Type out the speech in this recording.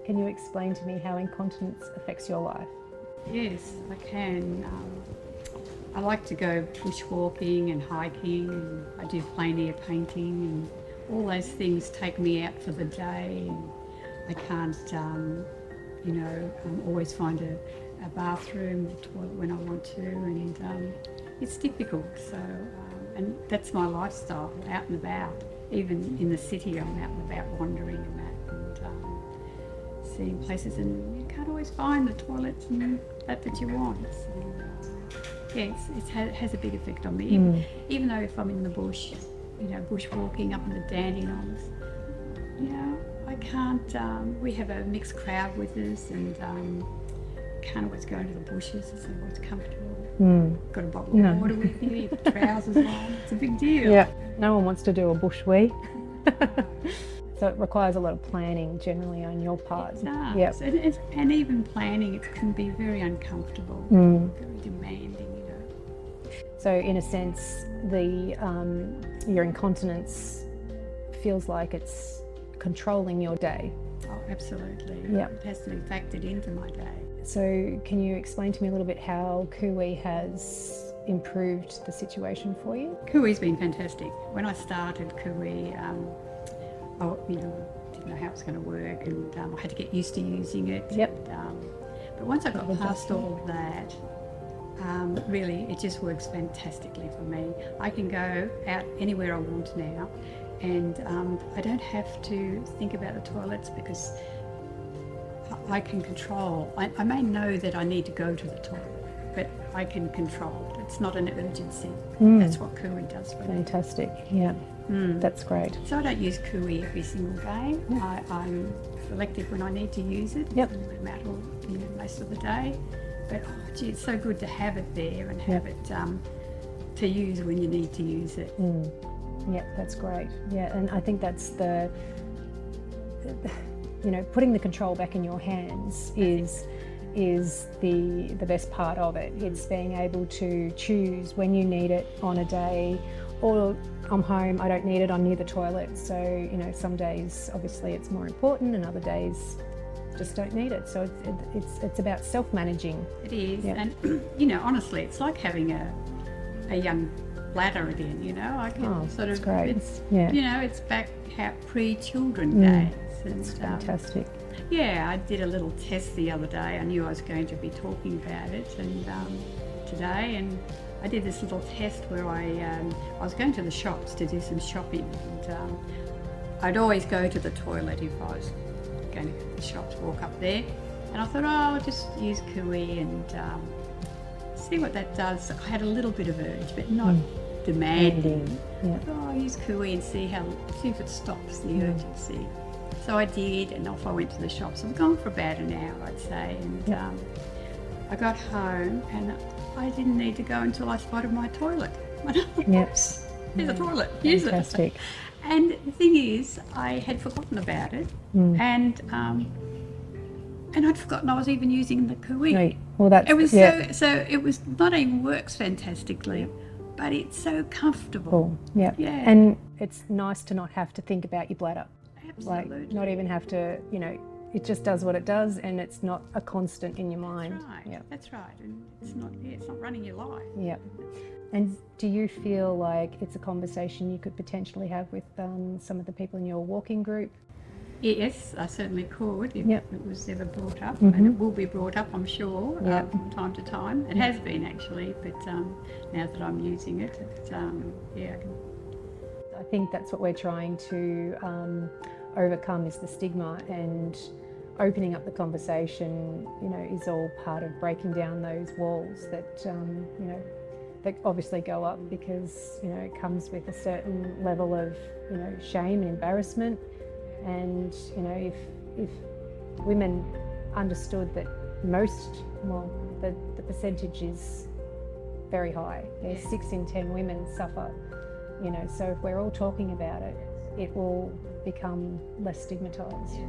Can you explain to me how incontinence affects your life? Yes, I can. I like to go bushwalking and hiking, and I do plein air painting, and all those things take me out for the day. And I can't, always find a bathroom, a toilet when I want to, and it's difficult. So, and that's my lifestyle, out and about. Even in the city, I'm out and about wandering and that, and seeing places, and you can't always find the toilets and that you want. So, yeah, it has a big effect on me. Even though if I'm in the bush, bushwalking up in the dandelions, I can't. We have a mixed crowd with us, and can't always go into the bushes. It's always comfortable. Got a bottle of water with you. Your trousers on. It's a big deal. Yeah, no one wants to do a bush-wee. So it requires a lot of planning generally on your part. It does. Yep. And even planning, it can be very uncomfortable, very demanding. So in a sense, your incontinence feels like it's controlling your day. Oh, absolutely. Yep. It has to be factored into my day. So can you explain to me a little bit how Coo-Wee has improved the situation for you? Coo-Wee's been fantastic. When I started Coo-Wee, I didn't know how it was going to work, and I had to get used to using it. Yep. But once I got past all of that, really it just works fantastically for me. I can go out anywhere I want now, and I don't have to think about the toilets because I can control. I may know that I need to go to the toilet, but I can control it. It's not an urgency. That's what Coo-Wee does for me. Fantastic, yeah. That's great. So I don't use Coo-Wee every single day. I'm selective when I need to use it. Yep. I'm out all, most of the day. But it's so good to have it there and have it to use when you need to use it. Yeah, that's great. Yeah, and I think that's putting the control back in your hands is the best part of it. It's being able to choose when you need it on a day, or I'm home, I don't need it, I'm near the toilet. So, some days obviously it's more important, and other days just don't need it. So it's about self-managing. It is. Yep. And honestly, it's like having a young bladder again. I can sort of great. It's back pre-children days. And, it's fantastic. I did a little test the other day. I knew I was going to be talking about it, and today, and I did this little test where I was going to the shops to do some shopping, and I'd always go to the toilet if I was going to the shops, walk up there, and I thought, I'll just use Coo-Wee and see what that does. I had a little bit of urge, but not demanding. Yeah. I thought, I'll use Coo-Wee and see if it stops the urgency. So I did, and off I went to the shops. I've gone for about an hour, I'd say, and I got home and I didn't need to go until I spotted my toilet. Yes. Here's a toilet, use it. Fantastic. And the thing is, I had forgotten about it, and I'd forgotten I was even using the Coo-Wee. Right. Well, that's it was so it was not even works fantastically, but it's so comfortable. cool. Yeah. And it's nice to not have to think about your bladder. Absolutely. Like, not even have to, it just does what it does, and it's not a constant in your mind. That's right. Yeah. That's right. And it's not running your life. Yeah. And do you feel like it's a conversation you could potentially have with some of the people in your walking group? Yes, I certainly could if it was ever brought up, Mm-hmm. and it will be brought up, I'm sure, Yep. from time to time. It has been actually, but now that I'm using it, I think that's what we're trying to overcome, is the stigma, and opening up the conversation, is all part of breaking down those walls that, that obviously go up because, it comes with a certain level of, shame and embarrassment. And, if women understood that the percentage is very high. There's 6 in 10 women suffer, so if we're all talking about it, it will become less stigmatised. Yes.